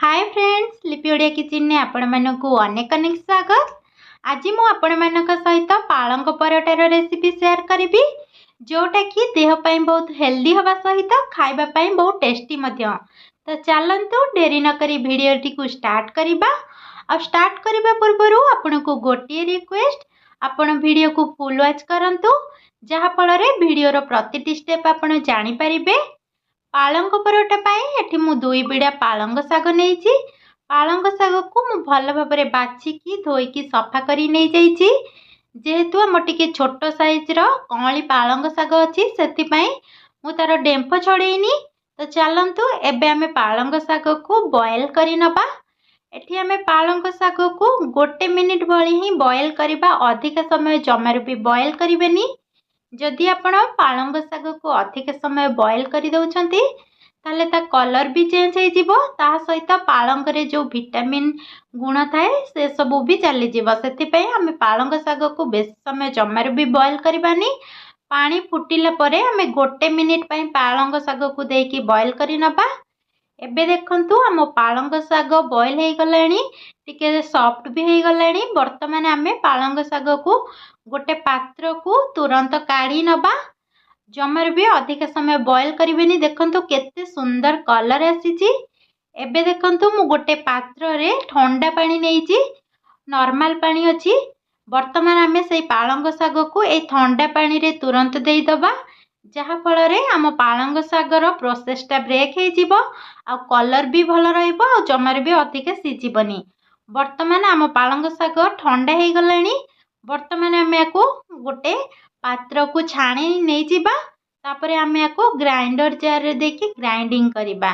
Hi friends, लिपि Odia kitchen ने आपण मानकु अनेक अनेक स्वागत। आज मु आपण मानक सहित पालंग पराठार रेसिपी शेयर करी जोटा कि देह पई बहुत हेल्दी हवा सहित खाइबा पई बहुत टेस्टी मध्य। तो चलंतु डेरी न करी वीडियो टी को स्टार्ट करिबा। और स्टार्ट करिबा पूर्व आपण को गोटे रिक्वेस्ट, आपण वीडियो को फुल वॉच करंतु जहा फल रे वीडियो रो प्रतिटी स्टेप आपण जानि परिबे। पालंग परोटा पाई एठी मु 2 बिड़ा पालंग साग नेइची। पालंग साग को मु भल भाबरे बाछिकी धोईकी सफा करी नै जाईची। जेहेतु हम टिके छोटो साइज रो कमली पालंग साग अछि सेति पई मु तार डेंफो छडेइनी। तो चलंतु एबे हमें पालंग साग को बॉयल करी नबा। एठी हमें पालंग साग को 1 मिनिट भली ही बॉयल करिबा, अधिक समय जमारु भी बॉयल करिवेनी। जदि आपण पालंग साग को अधिक समय बॉयल कर दउछंती ताले ता कलर भी चेंज हो जिवो, ता सहित पालंग रे जो विटामिन गुण थाए से सब भी चली जिवो। सेति पई हम पालंग साग को बेस समय जमार भी बॉयल करबानी। पानी फुटिला परे हमें 1 मिनिट पई पालंग साग को देकी बॉयल करी नबा। एबे देखंतु हम पालंग साग बॉयल हो गलानी, टिके सॉफ्ट भी हो गलानी। वर्तमान हमें पालंग साग को गोटे पात्र को तुरंत काढ़ी नबा। जमार भी अधिक समय बॉयल करिवेनी। देखंतु केते सुंदर कलर आसीची। एबे देखंतु मु गोटे पात्र रे ठंडा पानी नेइची, नॉर्मल पानी अछि। वर्तमान हमें सेई पालंग साग को ए ठंडा पानी रे तुरंत देई दबा, जहा फल रे हम पालंग सागर प्रोसेस टा ब्रेक हो जिवो आ कलर भी भल रहइबो आ जमार भी अधिक सिजिबनी। वर्तमान हम पालंग साग ठंडा हो गलानी। वर्तमान आम या गोटे पात्र को छाणी नहीं जिबा। तापरे आम या ग्राइंडर जार रे देखि ग्राइंडिंग करिबा।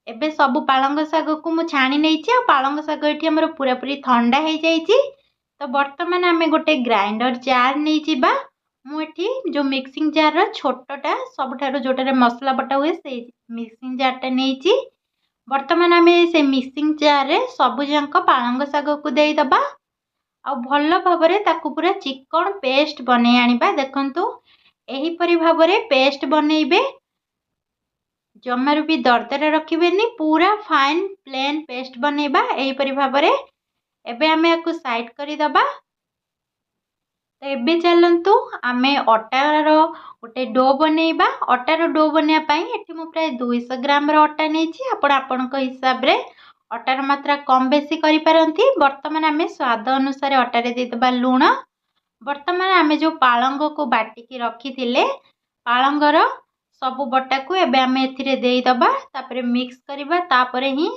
एबे सब पालंग साग को मु छाणी नेइची आ पालंग साग एठी हमर पूरा पूरी ठंडा हो जाईची। तो वर्तमान आम गोटे ग्राइंडर जार नहीं जिबा। मु एठी जो मिक्सिंग जार रो छोटटा सबठारो जोटारे मसला बटा हुए से मिक्सिंग जार टा नेइची। वर्तमान आम से मिक्सिंग जार रे सब जांक पालंग साग को देई दबा आ भल भाबरे ताकू पूरा चिकन पेस्ट बनै आनिबा। देखंतु एही परि भाबरे पेस्ट बनैबे, जमारु भी दरदरा रखिबेनी, पूरा फाइन प्लेन पेस्ट बनैबा एही परि भाबरे। एबे हमें याकू साइड करी दबा। तो एबे चलंतु आमे अटार गोटे डो बनैबा। अटार डो बनैया पई एठी मु प्राय 200 ग्राम रो अटा नेछि। आपण आपनक हिसाब रे अटार मात्रा कम बेसी करि पारंती। वर्तमान आमे स्वाद अनुसार अटारे दे दबा लूण। वर्तमान आमे जो पालंग को बाटिकी रखी थिले पालंगर सब बटा को एबे आमे एथिरे देई दबा। तापरे मिक्स करिबा। तापरे ही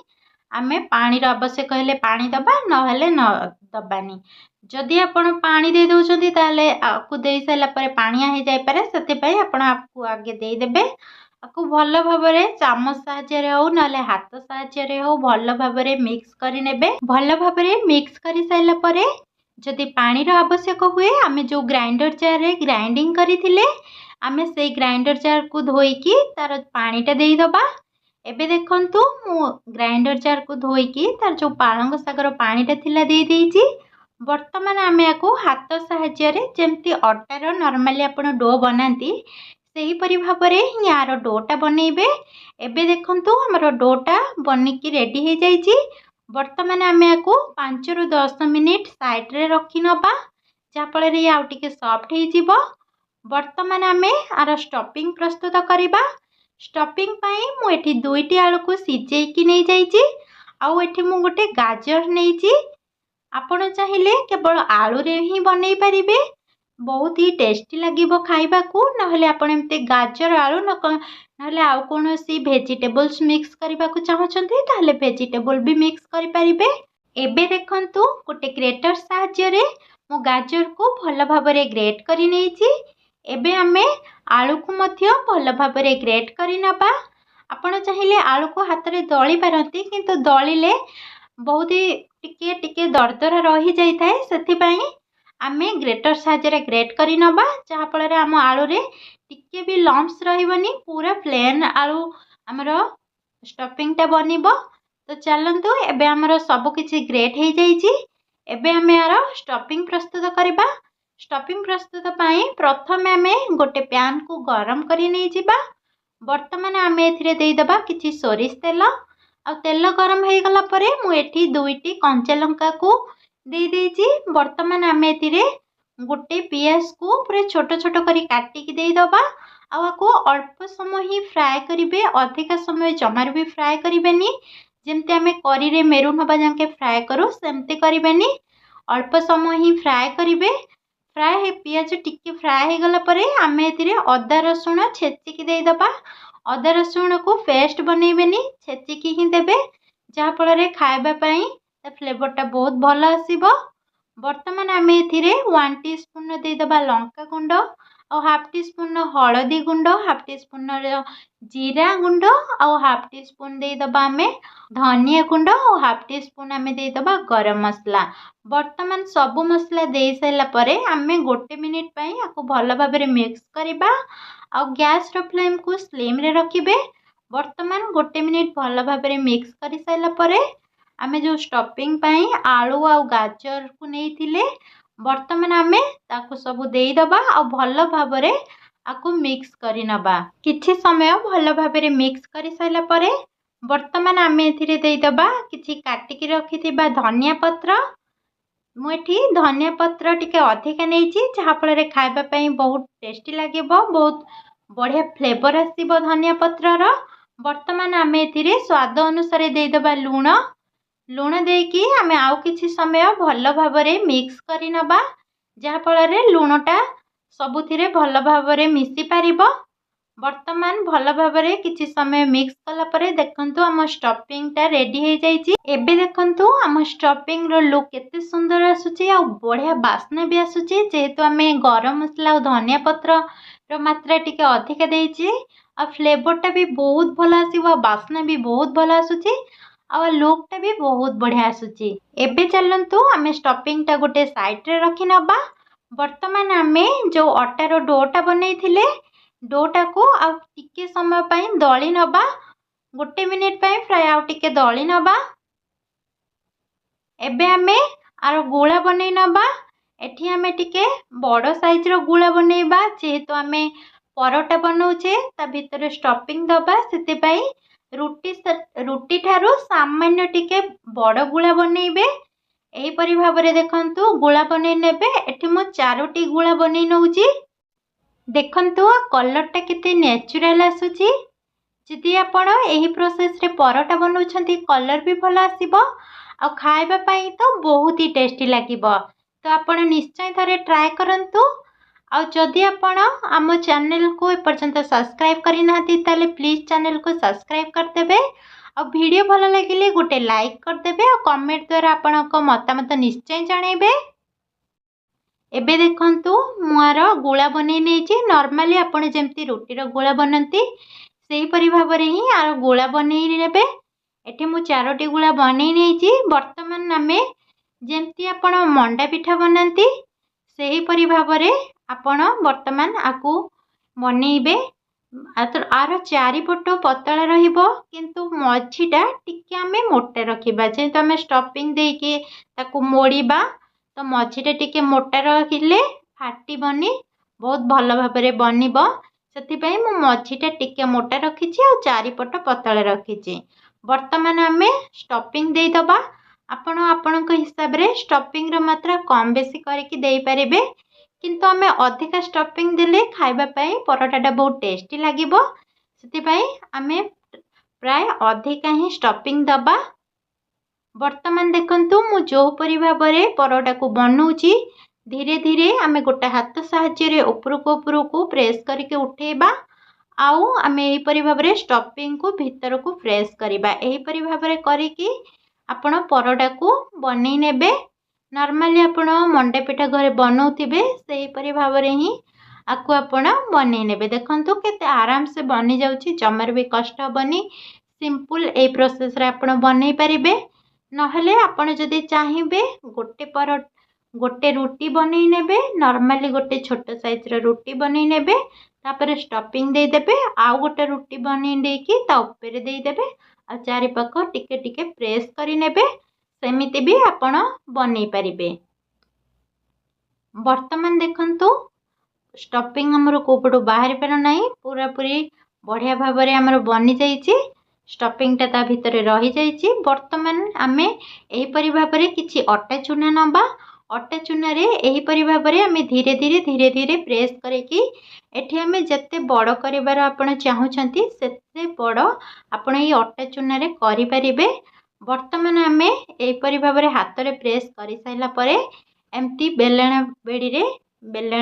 आमे पानी रो आवश्यक हेले पानी दबा, न हेले न दबानी। जदि आपण पानी दे दउछंती ताले आकु देई साइला परे पानिया हे जाय पारे, सेते पई आपण आपकु आगे देई देबे। आकु भल भाबरे चामच साहाय्य हो नाले हाथ साहाय्य हो भल भाबरे मिक्स करि नेबे। भल भाबरे मिक्स करि साइला परे जदि पानी रो आवश्यक हुए आमे जो ग्राइंडर जार रे ग्राइंडिंग करिथिले आमे सेई ग्राइंडर जार को धोईकी तार पानीटा देई दबा। एबे देखंतु मु ग्राइंडर जार को धोईकी तार जो पालंग सागर पानीटा थिला देई देइची। वर्तमान आमे याकू हाथ साहाय्य रे जेमती अटार नॉर्मली आपण डो बनाती सेही परि भाबरे यार डोटा बनैबे। एबे देखंतु हमर डोटा बनिकी रेडी हो जाइची। वर्तमान आम या 5 ରୁ 10 मिनिट साइड रे रखी नबा, जहाँफल ये आउ टिके सॉफ्ट हो। वर्तमान आम आर स्टफिंग प्रस्तुत करवा। स्टफिंग पाई मु एठी 2टी आलू को सिजेकी नहीं जाइची। आउ एठी मु गोटे गाजर नहीं। आपण चाहिए केवल आलू रे ही बनै परिबे, बहुत ही टेस्टी लगिबो खाइबा को। नहले आपण एमते गाजर आलू नहले आउ कोनोसी वेजिटेबल्स मिक्स करबा को चाहछंती ताहले वेजिटेबल भी मिक्स करि परिबे। एबे देखंतु गोटे ग्रेटर साहाय्य रे मु गाजर को भल भाबरे ग्रेट करि नेइची। एबे हमें आलू को मध्य भल भाबरे ग्रेट करि नबा। आपण चाहिए आलू को हाथ रे दଳି पारंती, किंतु दळिले बहुत ही टिके टिके दरदरा रही जाई थाए। सेथि पई आमे ग्रेटर साहाय्य रे ग्रेट करि नबा, जहा फल रे हम आलू रे टिके भी लम्प्स रहिबनी, पूरा प्लेन आलू हमर स्टफिंग टा बनिबो। तो चलंतु एबे हमर सब किछि ग्रेट हो जाइची। एबे हमें यार स्टफिंग प्रस्तुत करबा। स्टफिंग प्रस्तुत पाई प्रथम आमे गोटे पैन को गरम करि नै जिबा। वर्तमान आमे एथिरे देई दबा किछि सोरिष तेल आ तेल गरम हो गला परे मु एठी 2टी कंचा लंका को दे देइची। वर्तमान आमे एथिरे गोटे पियाज को पूरा छोट छोट करी काटिकी दे दबा। को अल्प समय ही फ्राए करेंगे, अधिक समय जमार भी फ्राए करेंगे। जमती आम करी रे मेरून हवा जाके फ्राए करूँ सेमती करेंगे, अल्प समय ही फ्राए करेंगे। फ्राए पियाज टिके फ्राए हो गला परे आम ए अदा रसुण छेचिकी देदबा। अदा रसुण को पेस्ट बनइबेनी, छेचिकी ही देबे, जहाँफल खावाई फ्लेवरटा बहुत भल आसीबो। वर्तमान आम ए 1 टीस्पून देदबा लंका गुंड और हाफ टी स्पून हलदी गुंड, हाफ टी स्पून जीरा गुंड और हाफ टी स्पून देदबा आम धनिया गुंड और हाफ टी स्पून आम देदबा गरम मसला। वर्तमान सबु मसला दे साइला परे आमे गोटे मिनिट पई आको भल भाबरे मिक्स करिबा और गैस रो फ्लेम को स्लिम रे रखिबे। वर्तमान गोटे मिनिट भल भाबरे मिक्स करि साइला परे आमे जो स्टफिंग पई आलू और गाजर को नेइथिले वर्तमान आमे ताको सब देदबा और भल भाबरे आको मिक्स करि नबा। किछि समय भल भाबरे मिक्स करि साइला परे वर्तमान आमे एथिरे देदबा किछि काटिकी रखिथिबा धनिया पत्र। मुठी धनिया पत्र टिके अधिका नेइची, जहाँफल खाइबा पई बहुत टेस्टी लागिबो, बहुत बढ़िया फ्लेवर आसीबो धनिया पत्रर। वर्तमान आमे एथिरे स्वाद अनुसार देदबा लूण। लूण देकी आमे आउ किछि समय भल भाबरे मिक्स करि नबा, जहाँफल लूणटा सबुथिरे भल भाबरे मिसी पारिबो। वर्तमान भल भाबरे किछि समय मिक्स कला परे देखंतु आम स्टफिंगटा रेडी हो जाइछि। एबे देखंतु आम स्टफिंग रो लुक केते सुंदर आसुछि आ बढ़िया बास्ना भी आसुछि, जेहेतु आमे गरम मसला और धनिया पत्र रो मात्रा टिके अधिक देइछि आ फ्लेवरटा भी बहुत भल आसीबो, बास्ना भी बहुत भल आसुछि आ लुकटा भी बहुत बढ़िया आसुछि। एबे चलंतु आमे स्टफिंगटा गोटे साइड रे रखि नबा। वर्तमान आमे जो अटार डोटा बनैथिले डोटा को आ टिके समय पई दଳି नबा, गोटे मिनिट पई फ्राय आउ टिके दଳି नबा। एबे आमे आर गोला बनै नबा। एठी आमे टिके बड़ साइज रो गोला बनैबा, जेहेतु आमे परोटा बनौचे ता भितर स्टफिंग दबा, सेते पई रुटी ठारू सामान्य टिके बड़ गुला बनैबे। एही परि भाबरे देखंतु गुला बनै नेबे। एठी मु 4टी गुला बनै नउची। देखंतु कलरटा केते नेचुरल आसुची। जदि आपण एही प्रोसेस रे परोटा बनौछंती कलर भी भल आसीबो आ खाइबा पई तो बहुत ही टेस्टी लागिबो। तो आपण निश्चय थरे ट्राई करंतु। आ जदि आपण आम चैनल को एपर्यंत सब्सक्राइब करि नाथि ताले प्लीज चैनल को सब्सक्राइब कर देबे और वीडियो भल लागिले गोटे लाइक कर देबे और कमेंट द्वारा आपनक मतामत निश्चय जणाइबे। एबे देखंतु मुआर गोला बनै नेछि। नॉर्मली आपण जेमति रोटी रो गोला बनंती सेही परि भाबरे ही आर गोला बनै नेबे। एठी मु 4टी गोला बनै नेछि। वर्तमान आमे जेमति आपण मंडा पिठा बनंती सेही परि भाबरे आपण वर्तमान आकु बनैबे। आर चारिपट पतला रहिबो किंतु मझीटा टिके आमे मोटा रखिबा, जेहेतु आमे स्टफिंग देके ताकू मोड़ीबा तो मझीटा टिके मोटा रखिले फाटिबनी, बहुत भल भाबरे बनिबो। सेथिपई मु मझीटा टिके मोटा रखिछि आ चारिपट पतला रखिछि। वर्तमान आमे स्टफिंग देई दबा। आपण आपणक हिसाब रे स्टफिंग रो मात्रा कम बेसी करके देई परिबे, किंतु आमे अधिका स्टफिंग देले खाइबा पई परोटाटा बहुत टेस्टी लागिबो। सेथिपई आमे प्राय अधिका ही स्टफिंग दबा। वर्तमान देखंतु मु जो परि भाबरे परोटा को बनौची धीरे धीरे आमे गोटे हाथ साहाय्य रे ऊपर को प्रेस करके उठेबा आउ आमे एही परि भाबरे स्टफिंग को भीतर को प्रेस करिबा। एही परि भाबरे करिकी आपण परोटा को बनै नेबे। नॉर्मली आपण मंडा पिठा घरे बनौथिबे सेही परि भाबरे ही आकु आपण बनै नेबे। देखंतु केते आराम से बनि जाउची, जमर भी कष्ट हबनी। सिंपल ए प्रोसेस रे आपण बनै परिबे। नहले आपण जदि चाहिबे गोटे रुटी बनै नेबे। नॉर्मली गोटे छोट साइज रो रुटी बनै नेबे, तापर स्टफिंग दे देबे, आउ गोटे रुटी बनै देकी ता ऊपर दे देबे आ चारि पाख टिके टिके प्रेस करि नेबे। सेमिति भी आपण बनै परिबे। वर्तमान देखंतु स्टफिंग हमर कोपटो बाहर पर नाही, पूरा पूरी बढ़िया भाबरे हमर बनि जाईची। स्टफिंगटा ता भितर रही जाइए। बर्तमान आमे एहीपरि भाव में किसी अटा चूना नवा। अटा चूना रे एहीपरि भाव में आमे धीरे धीरे धीरे धीरे प्रेस करके एठी आमे जत्ते बड़ करिवार आपण चाहुचंती सेते बड़ आपण ये अटा चूना रे करि परिबे। बर्तमान आमे एहीपरि भाव में हाथ रे प्रेस करि साइला परे एमती बेलणा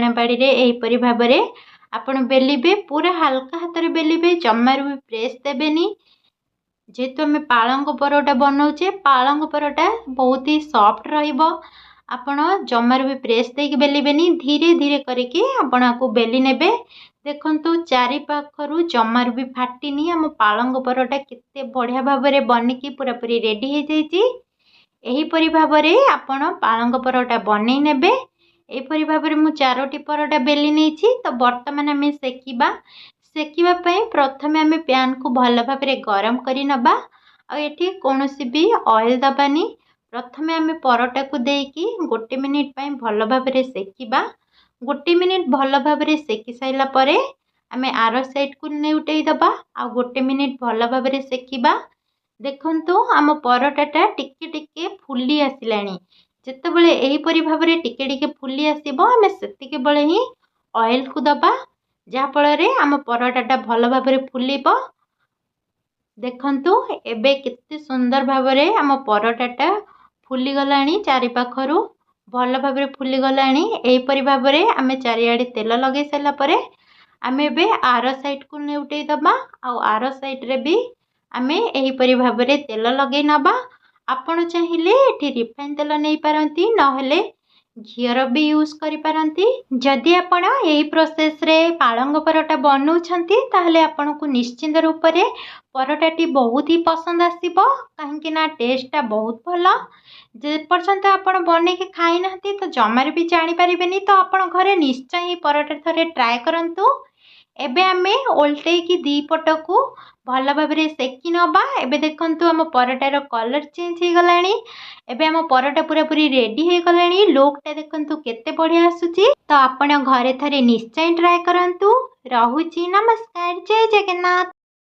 बाड़ी रे एहीपरि भाव में आपण बेलिबे। पूरा हल्का हाथ रे बेलिबे, जमार भी प्रेस देबेनी। जेहेतु आम पालंग परोटा बनाऊे, पालंग परोटा बहुत ही सॉफ्ट रहिबो। आपण जमार भी प्रेस देके बेलिबेनी, धीरे धीरे करके आपण आपको बेली नेबे। देखंतु चारि पाखरु जमार भी फाटिनी। आम पालंग परोटा केते बढ़िया भाव में बनिकी पूरा पूरी रेडी हो जाइए। एहीपरि भाव में आपण पालंग परोटा बनै नेबे। एहीपरि भाव में मु 4टी परोटा बेली नेछि। तो वर्तमान आम सेकिबा पई प्रथमे आम पैन को भल भाव में गरम करि नबा। आ एठी कोनोसी भी ऑयल दबानी। प्रथमे आम परोटा को देकी 1 मिनिट पई भल भाव में सेकिबा। 1 मिनिट भल भाव में सेकी साइला परे आम आर साइड को नेउटेई दबा। आ 1 मिनिट भल भाव में सेकिबा। देखंतु आम परोटाटा टिके टिके फुली आसिलानी। जेतेबेले एहीपरि भाव में टिके टिके फुली आसिबो आम सेतिके बेले ही ऑयल को दबा, जहा फल आम परोटाटा भल भाव में फुलिबो। देखंतु एबे कितने सुंदर भाव में आम परोटाटा फुली गलानी। चारि पाखरु भल भाव में फुली गलानी। एहीपरि भाव में आम चारिआडे तेल लगे सारा परे आम एबे आर साइड को नेउटेई दबा। आ आर साइड रे भी आम एहीपरि भाव में तेल लगे नबा। आपण चाहिए एठी रिफाइन तेल नहीं पारंती, नहेले घीर भी यूज करि पारंती। जदि आपण एही प्रोसेस रे पालंग परोटा बनाउछंती ताहले आपण को निश्चिंत रूप से परोटाटी बहुत ही पसंद आसीबो। काहेकि ना टेस्टा बहुत भल। जे पर्यंत आपण बने के खाई नांती तो जमार भी जानी परिबेनी। तो आपण घरे निश्चय ही परोटा थरे ट्राए करंतु। एबे आमे ओल्टे की दी पट को भल भाव में सेकी नबा। एबे देखंतु आम परोटार कलर चेंज हो गलानी। एबे आम परोटा पूरा पूरी रेडी हो गलानी। लुकटा देखंतु केते बढ़िया आसुची। तो आपण घरे थरे निश्चय ट्राए करंतु। रहुची, नमस्कार, जय जगन्नाथ।